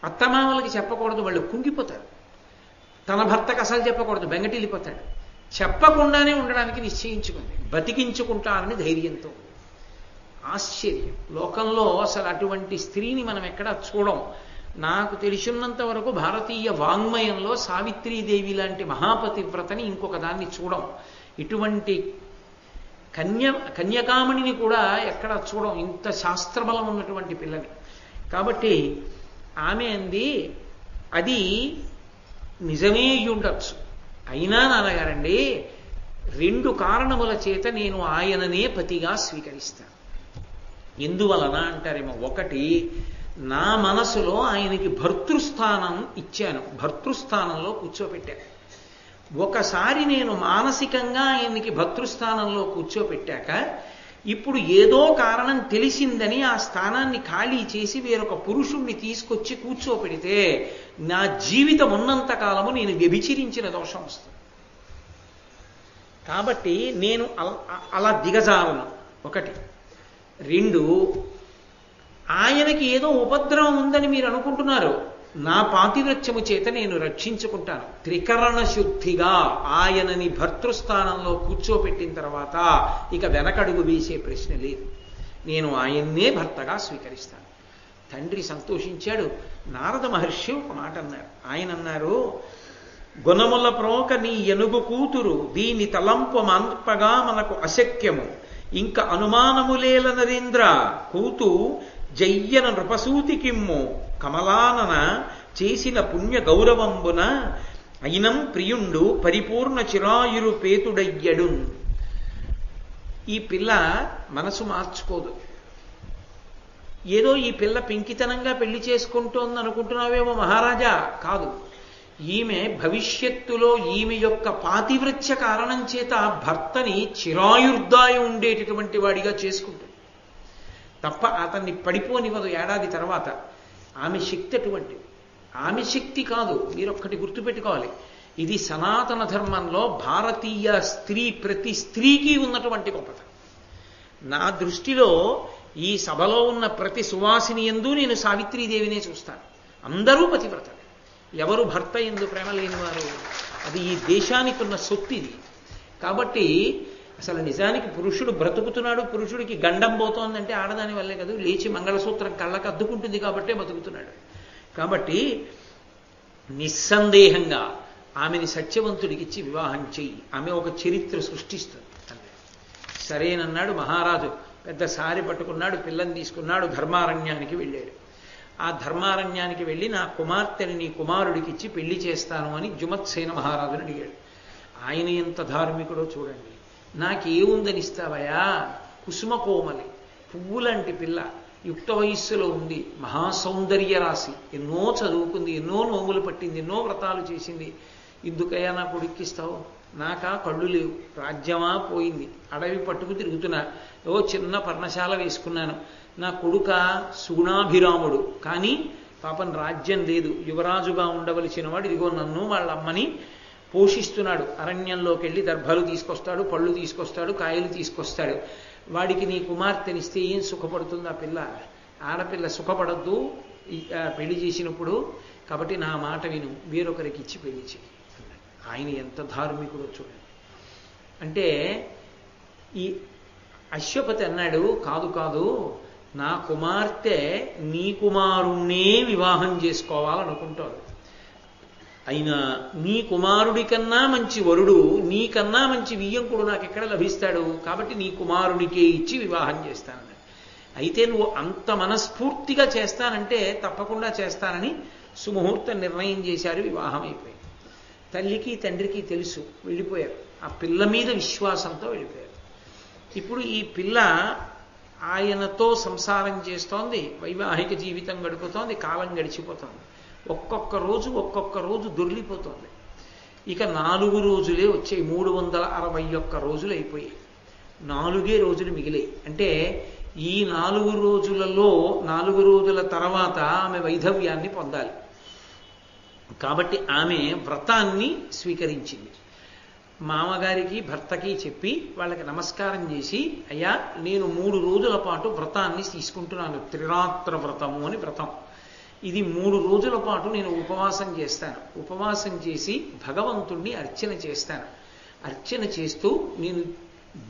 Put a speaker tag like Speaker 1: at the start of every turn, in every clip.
Speaker 1: అత్తమామలకి చెప్పకూడదు, వాళ్ళు కుంగిపోతారు. తన భర్తకు అసలు చెప్పకూడదు, బెంగటిల్లిపోతాడు. చెప్పకుండానే ఉండడానికి నిశ్చయించుకుంది, బతికించుకుంటానని ధైర్యంతో. ఆశ్చర్యం. లోకంలో అసలు అటువంటి స్త్రీని మనం ఎక్కడా చూడం. నాకు తెలిసినంత వరకు భారతీయ వాంగ్మయంలో సావిత్రీదేవి లాంటి మహాపతివ్రతని ఇంకొక దాన్ని చూడం. ఇటువంటి కన్యకామణిని కూడా ఎక్కడ చూడం, ఇంత శాస్త్రబలం ఉన్నటువంటి పిల్లని. కాబట్టి ఆమె అంది, అది నిజమే ఉండొచ్చు, అయినా నాన్నగారండి 2 కారణముల చేత నేను ఆయననే పతిగా స్వీకరిస్తాను. ఎందువలన అంటారేమో. ఒకటి, నా మనసులో ఆయనకి భర్తృస్థానం ఇచ్చాను, భర్తృస్థానంలో కూర్చోపెట్టాను. ఒకసారి నేను మానసికంగా ఆయనకి భర్తృస్థానంలో కూర్చోపెట్టాక ఇప్పుడు ఏదో కారణం తెలిసిందని ఆ స్థానాన్ని ఖాళీ చేసి వేరొక పురుషుణ్ణి తీసుకొచ్చి కూర్చోపెడితే నా జీవితం ఉన్నంత కాలము నేను వ్యభిచరించిన దోషం వస్తుంది. కాబట్టి నేను అలా దిగజాలను. ఒకటి. 2, ఆయనకి ఏదో ఉపద్రవం ఉందని మీరు అనుకుంటున్నారు, నా పాతివ్రత్యము చేత నేను రక్షించుకుంటాను. త్రికరణ శుద్ధిగా ఆయనని భర్తృస్థానంలో కూర్చోపెట్టిన తర్వాత ఇక వెనకడుగు వేసే ప్రశ్న లేదు. నేను ఆయన్నే భర్తగా స్వీకరిస్తాను. తండ్రి సంతోషించాడు. నారద మహర్షి ఒక మాట అన్నారు. ఆయన అన్నారు, గుణముల ప్రోక నీ ఎనుగు కూతురు, దీని తలంపు మంపగా మనకు అశక్యము. ఇంక అనుమానములేల నరేంద్ర, కూతు జయ్యన నృపసూతికిమ్ము. కమలానన చేసిన పుణ్య గౌరవంబున అయినం ప్రియుండు పరిపూర్ణ చిరాయురు పేతుడయ్యడు. ఈ పిల్ల మనసు మార్చుకోదు. ఏదో ఈ పిల్ల పెంకితనంగా పెళ్లి చేసుకుంటోంది అనుకుంటున్నావేమో మహారాజా. కాదు, ఈమె భవిష్యత్తులో ఈమె యొక్క పాతివ్రత్య కారణం చేత భర్తని చిరాయుర్దాయం ఉండేటటువంటి వాడిగా చేసుకుంటుంది తప్ప అతన్ని పడిపోనివ్వదు. ఏడాది తర్వాత ఆమె శక్తి అటువంటిది. ఆమె శక్తి కాదు, మీరొక్కటి గుర్తుపెట్టుకోవాలి. ఇది సనాతన ధర్మంలో భారతీయ స్త్రీ ప్రతి స్త్రీకి ఉన్నటువంటి గొప్పత. నా దృష్టిలో ఈ సభలో ఉన్న ప్రతి సువాసిని యందు నేను సావిత్రీదేవినే చూస్తాను. అందరూ పతివ్రతలే. ఎవరు భర్త యందు ప్రేమ లేనివారు? అది ఈ దేశానికి ఉన్న సొత్తు ఇది. కాబట్టి అసలు నిజానికి పురుషుడు బ్రతుకుతున్నాడు, పురుషుడికి గండం పోతోందంటే ఆడదాని వల్లే కదా. లేచి మంగళసూత్రం కళ్ళకు అద్దుకుంటుంది కాబట్టే బతుకుతున్నాడు. కాబట్టి నిస్సందేహంగా ఆమెని సత్యవంతుడికిచ్చి వివాహం చెయ్యి, ఆమె ఒక చరిత్ర సృష్టిస్తుంది అంటే. సరేనన్నాడు మహారాజు. పెద్ద సారి పట్టుకున్నాడు, పిల్లని తీసుకున్నాడు, ధర్మారణ్యానికి వెళ్ళాడు. ఆ ధర్మారణ్యానికి వెళ్ళి నా కుమార్తెని నీ కుమారుడికిచ్చి పెళ్లి చేస్తాను అని జుమత్సేన మహారాజుని అడిగాడు. ఆయన ఎంత ధార్మికుడో చూడండి. నాకేముందని ఇస్తావయా? కుసుమ కోమలి, పువ్వులాంటి పిల్ల, యుక్త వయస్సులో ఉంది, మహాసౌందర్య రాశి, ఎన్నో చదువుకుంది, ఎన్నో నోములు పట్టింది, ఎన్నో వ్రతాలు చేసింది. ఇందుకయ్యా నా కొడుక్కిస్తావు? నాకా కళ్ళు లేవు, రాజ్యమా పోయింది, అడవి పట్టుకు తిరుగుతున్నా, ఓ చిన్న పర్ణశాల వేసుకున్నాను. నా కొడుక సుగుణాభిరాముడు, కానీ పాపం రాజ్యం లేదు, యువరాజుగా ఉండవలసిన వాడు ఇదిగో నన్ను వాళ్ళ అమ్మని పోషిస్తున్నాడు. అరణ్యంలోకి వెళ్ళి దర్భలు తీసుకొస్తాడు, పళ్ళు తీసుకొస్తాడు, కాయలు తీసుకొస్తాడు. వాడికి నీ కుమార్తెనిస్తే ఏం సుఖపడుతుంది ఆ పిల్ల? ఆడపిల్ల సుఖపడద్దు పెళ్లి చేసినప్పుడు. కాబట్టి నా మాట విను, వేరొకరికి ఇచ్చి పెళ్లి చేయి. ఆయన ఎంత ధార్మికుడో చూడండి. అంటే ఈ అశ్వపతి అన్నాడు, కాదు కాదు, నా కుమార్తె నీ కుమారుణ్ణే వివాహం చేసుకోవాలనుకుంటాడు. అయినా నీ కుమారుడి కన్నా మంచి వరుడు, నీకన్నా మంచి వియ్యంకుడు నాకు ఎక్కడ లభిస్తాడు? కాబట్టి నీ కుమారుడికే ఇచ్చి వివాహం చేస్తానన్నాడు. అయితే నువ్వు అంత మనస్ఫూర్తిగా చేస్తానంటే తప్పకుండా చేస్తానని సుముహూర్తం నిర్ణయం చేశారు. వివాహం అయిపోయింది. తల్లికి తండ్రికి తెలుసు, వెళ్ళిపోయారు. ఆ పిల్ల మీద విశ్వాసంతో వెళ్ళిపోయారు. ఇప్పుడు ఈ పిల్ల ఆయనతో సంసారం చేస్తోంది, వైవాహిక జీవితం గడుపుతోంది, కాలం గడిచిపోతోంది. ఒక్కొక్క రోజు దొర్లిపోతోంది. ఇక 4 రోజులే వచ్చాయి. 361 రోజులు అయిపోయాయి. 4 రోజులు మిగిలాయి. అంటే ఈ 4 రోజులలో 4 రోజుల తర్వాత ఆమె వైధవ్యాన్ని పొందాలి. కాబట్టి ఆమె వ్రతాన్ని స్వీకరించింది. మామగారికి భర్తకి చెప్పి వాళ్ళకి నమస్కారం చేసి, అయ్యా నేను 3 రోజుల పాటు వ్రతాన్ని తీసుకుంటున్నాను, త్రిరాత్ర వ్రతము అని వ్రతం. ఇది 3 రోజుల పాటు నేను ఉపవాసం చేస్తాను. ఉపవాసం చేసి భగవంతుణ్ణి అర్చన చేస్తాను. అర్చన చేస్తూ నేను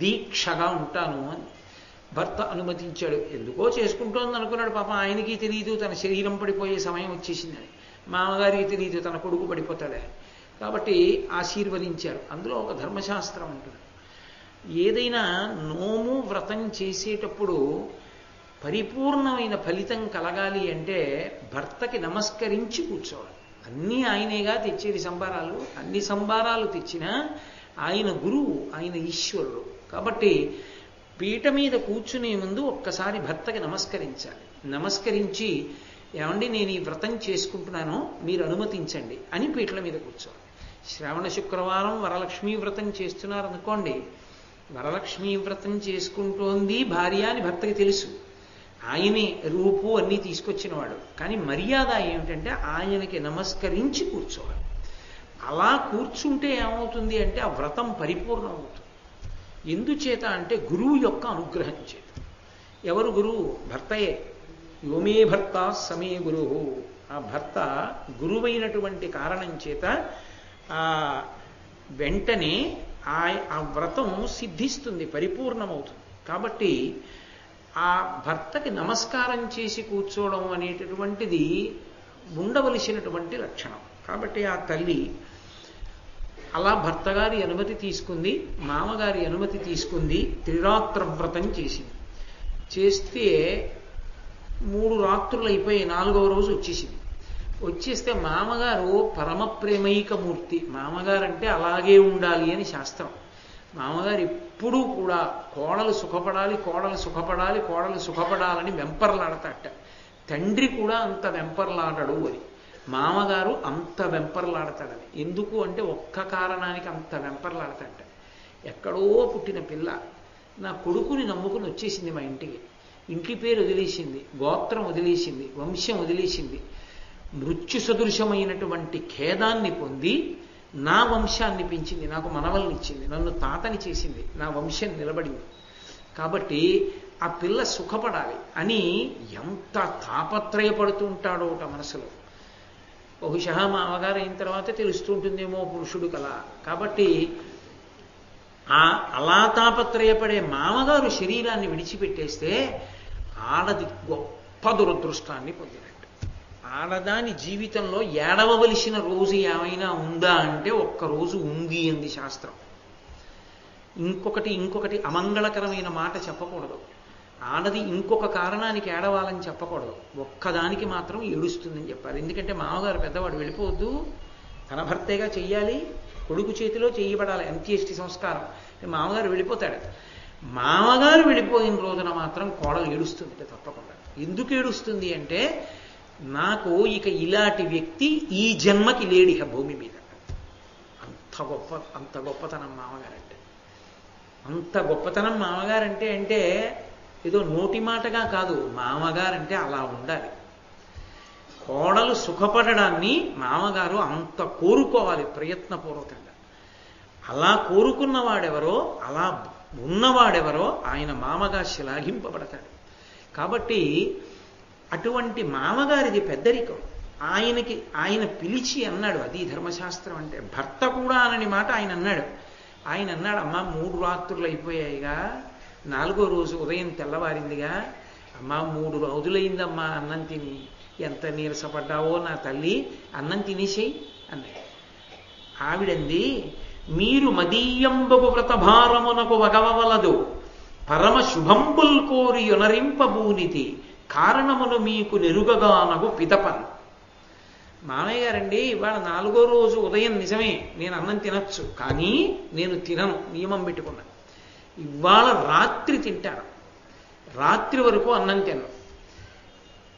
Speaker 1: దీక్షగా ఉంటాను అని భర్త అనుమతించాడు. ఎందుకో చేసుకుంటోంది అనుకున్నాడు. పాప ఆయనకి తెలియదు తన శరీరం పడిపోయే సమయం వచ్చేసిందని, మామగారికి తెలియదు తన కొడుకు పడిపోతాడే. కాబట్టి ఆశీర్వదించారు. అందులో ఒక ధర్మశాస్త్రం ఉంటుంది. ఏదైనా నోము వ్రతం చేసేటప్పుడు పరిపూర్ణమైన ఫలితం కలగాలి అంటే భర్తకి నమస్కరించి కూర్చోవాలి. అన్నీ ఆయనేగా తెచ్చేది సంబారాలు. అన్ని సంబారాలు తెచ్చినా ఆయన గురువు, ఆయన ఈశ్వరుడు. కాబట్టి పీట మీద కూర్చునే ముందు ఒక్కసారి భర్తకి నమస్కరించాలి. నమస్కరించి, ఏమండి నేను ఈ వ్రతం చేసుకుంటున్నాను, మీరు అనుమతించండి అని పీటల మీద కూర్చోవాలి. శ్రావణ శుక్రవారం వరలక్ష్మీ వ్రతం చేస్తున్నారనుకోండి, వరలక్ష్మీ వ్రతం చేసుకుంటోంది భార్య అని భర్తకి తెలుసు. ఆయనే రూపు అన్నీ తీసుకొచ్చినవాడు. కానీ మర్యాద ఏమిటంటే ఆయనకి నమస్కరించి కూర్చోవాలి. అలా కూర్చుంటే ఏమవుతుంది అంటే ఆ వ్రతం పరిపూర్ణం అవుతుంది. ఎందుచేత అంటే గురువు యొక్క అనుగ్రహం చేత. ఎవరు గురువు? భర్తయే. యోమే భర్త సమే గురువు. ఆ భర్త గురువైనటువంటి కారణం చేత వెంటనే ఆ వ్రతం సిద్ధిస్తుంది, పరిపూర్ణమవుతుంది. కాబట్టి ఆ భర్తకి నమస్కారం చేసి కూర్చోవడం అనేటటువంటిది ఉండవలసినటువంటి లక్షణం. కాబట్టి ఆ తల్లి అలా భర్త గారి అనుమతి తీసుకుంది, మామగారి అనుమతి తీసుకుంది, త్రిరాత్ర వ్రతం చేసింది. చేస్తే 3 రాత్రులు అయిపోయి 4వ రోజు వచ్చేసింది. వచ్చేస్తే మామగారు పరమ ప్రేమైకమూర్తి. మామగారంటే అలాగే ఉండాలి అని శాస్త్రం. మామగారు ఎప్పుడూ కూడా కోడలు సుఖపడాలి, కోడలు సుఖపడాలి, కోడలు సుఖపడాలని వెంపర్లాడతాట. తండ్రి కూడా అంత వెంపర్లాడడు అని. మామగారు అంత వెంపర్లాడతాడని. ఎందుకు అంటే ఒక్క కారణానికి అంత వెంపర్లాడతాట. ఎక్కడో పుట్టిన పిల్ల నా కొడుకుని నమ్ముకుని వచ్చేసింది మా ఇంటికి. ఇంటి పేరు వదిలేసింది, గోత్రం వదిలేసింది, వంశం వదిలేసింది. మృత్యు సదృశమైనటువంటి ఖేదాన్ని పొంది నా వంశాన్ని పెంచింది, నాకు మనవల్నిచ్చింది, నన్ను తాతని చేసింది, నా వంశం నిలబడింది. కాబట్టి ఆ పిల్ల సుఖపడాలి అని ఎంత తాపత్రయపడుతూ ఉంటాడో మనసులో. బహుశా మామగారు అయిన తర్వాత తెలుస్తూ ఉంటుందేమో పురుషుడు కల. కాబట్టి అలా తాపత్రయపడే మామగారు శరీరాన్ని విడిచిపెట్టేస్తే ఆడది గొప్ప దురదృష్టాన్ని పొందినట్టు. ఆడదాని జీవితంలో ఏడవవలసిన రోజు ఏమైనా ఉందా అంటే ఒక్కరోజు ఉంది అంది శాస్త్రం. ఇంకొకటి అమంగళకరమైన మాట చెప్పకూడదు. ఆడది ఇంకొక కారణానికి ఏడవాలని చెప్పకూడదు. ఒక్కదానికి మాత్రం ఏడుస్తుందని చెప్పాలి. ఎందుకంటే మామగారు పెద్దవాడు, వెళ్ళిపోవద్దు, తన భర్తేగా చెయ్యాలి, కొడుకు చేతిలో చేయబడాలి అంత్యేష్టి సంస్కారం. మామగారు వెళ్ళిపోతాడు. మామగారు వెళ్ళిపోయిన రోజున మాత్రం కోడలు ఏడుస్తుంది తప్పకుండా. ఎందుకు ఏడుస్తుంది అంటే నాకు ఇక ఇలాంటి వ్యక్తి ఈ జన్మకి లేడిహ భూమి మీద. అంత గొప్పతనం మామగారంటే. అంత గొప్పతనం మామగారంటే అంటే ఏదో నోటి మాటగా కాదు, మామగారంటే అలా ఉండాలి. కోడలు సుఖపడడాన్ని మామగారు అంత కోరుకోవాలి ప్రయత్నపూర్వకంగా. అలా కోరుకున్నవాడెవరో, అలా ఉన్నవాడెవరో ఆయన మామగా శ్లాఘింపబడతాడు. కాబట్టి అటువంటి మామగారిది పెద్దరికం. ఆయన పిలిచి అన్నాడు, అది ధర్మశాస్త్రం అంటే. భర్త కూడా అనని మాట ఆయన అన్నాడు. ఆయన అన్నాడు, అమ్మా 3 రాత్రులు అయిపోయాయిగా, 4వ రోజు ఉదయం తెల్లవారిందిగా, అమ్మా 3 రోజులైందమ్మా అన్నం తిని, ఎంత నీరసపడ్డావో నా తల్లి, అన్నం తినేసేయి అన్నాడు. ఆవిడంది, మీరు మదీయంబగు వ్రతభారమునకు వగవలదు, పరమ శుభంబుల్ కోరి యొనరింపబూనితి, కారణమును మీకు నెరుగగానగు పిదపన్. మామయ్య గారండి, ఇవాళ 4వ రోజు ఉదయం నిజమే నేను అన్నం తినచ్చు, కానీ నేను తినను, నియమం పెట్టుకున్నాను. ఇవాళ రాత్రి తింటాను, రాత్రి వరకు అన్నం తినను.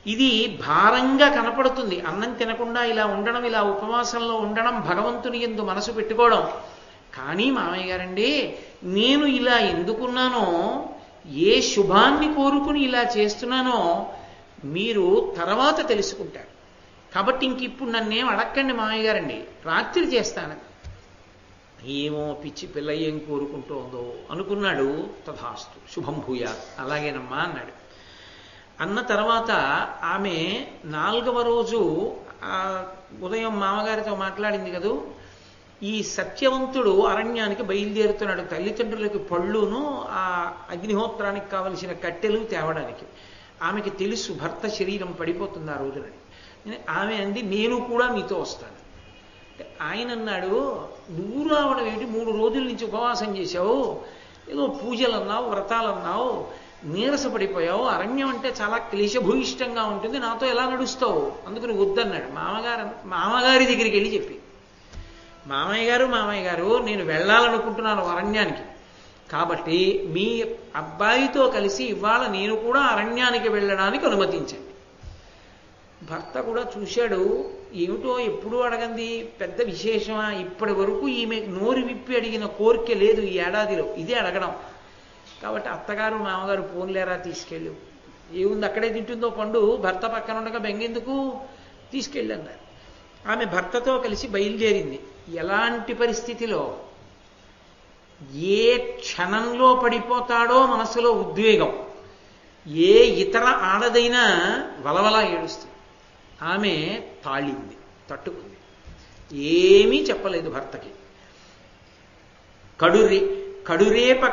Speaker 1: ఇది భారంగా కనపడుతుంది. అన్నం తినకుండా ఇలా ఉండడం, ఇలా ఉపవాసంలో ఉండడం, భగవంతుని యందు మనసు పెట్టుకోవడం. కానీ మామయ్య గారండి, నేను ఇలా ఎందుకున్నానో, ఏ శుభాన్ని కోరుకుని ఇలా చేస్తున్నానో మీరు తర్వాత తెలుసుకుంటారు. కాబట్టి ఇంక ఇప్పుడు నన్నేం అడక్కండి మామయ్య గారండి, రాత్రి చేస్తాను. ఏమో పిచ్చి పిల్ల ఏం కోరుకుంటోందో అనుకున్నాడు. తథాస్తు శుభం భూయాత్, అలాగేనమ్మా అన్నాడు. అన్న తర్వాత ఆమె 4వ రోజు ఉదయం మామగారితో మాట్లాడింది కదూ, ఈ సత్యవంతుడు అరణ్యానికి బయలుదేరుతున్నాడు తల్లిదండ్రులకి పళ్ళును ఆ అగ్నిహోత్రానికి కావలసిన కట్టెలు తేవడానికి. ఆమెకి తెలుసు భర్త శరీరం పడిపోతుంది ఆ రోజునని. ఆమె అంది, నేను కూడా మీతో వస్తాను. ఆయన అన్నాడు, నువ్వు రావడం ఏంటి, 3 రోజుల నుంచి ఉపవాసం చేశావు, ఏదో పూజలు అన్నావు, వ్రతాలు అన్నావు, నీరసపడిపోయావు, అరణ్యం అంటే చాలా క్లేశభూయిష్టంగా ఉంటుంది, నాతో ఎలా నడుస్తావు, అందుకు నువ్వు వద్దన్నాడు. మామగారి దగ్గరికి వెళ్ళి చెప్పి, మామయ్య గారు నేను వెళ్ళాలనుకుంటున్నాను అరణ్యానికి, కాబట్టి మీ అబ్బాయితో కలిసి ఇవాళ నేను కూడా అరణ్యానికి వెళ్ళడానికి అనుమతించండి. భర్త కూడా చూశాడు, ఏమిటో ఎప్పుడూ అడగంది, పెద్ద విశేషమా, ఇప్పటి వరకు ఈమె నోరు విప్పి అడిగిన కోరిక లేదు ఈ ఏడాదిలో, ఇదే అడగడం. కాబట్టి అత్తగారు మామగారు పోన్లేరా తీసుకెళ్ళు, ఏముంది అక్కడే తింటుందో పండు, భర్త పక్కన ఉండగా బెంగెందుకు, తీసుకెళ్ళన్నారు. ఆమె భర్తతో కలిసి బయలుదేరింది. ఎలాంటి పరిస్థితిలో, ఏ క్షణంలో పడిపోతాడో మనసులో ఉద్వేగం, ఏ ఇతర ఆడదైనా వలవలా ఏడుస్తుంది. ఆమె తాళింది, తట్టుకుంది, ఏమీ చెప్పలేదు భర్తకి. కడురేప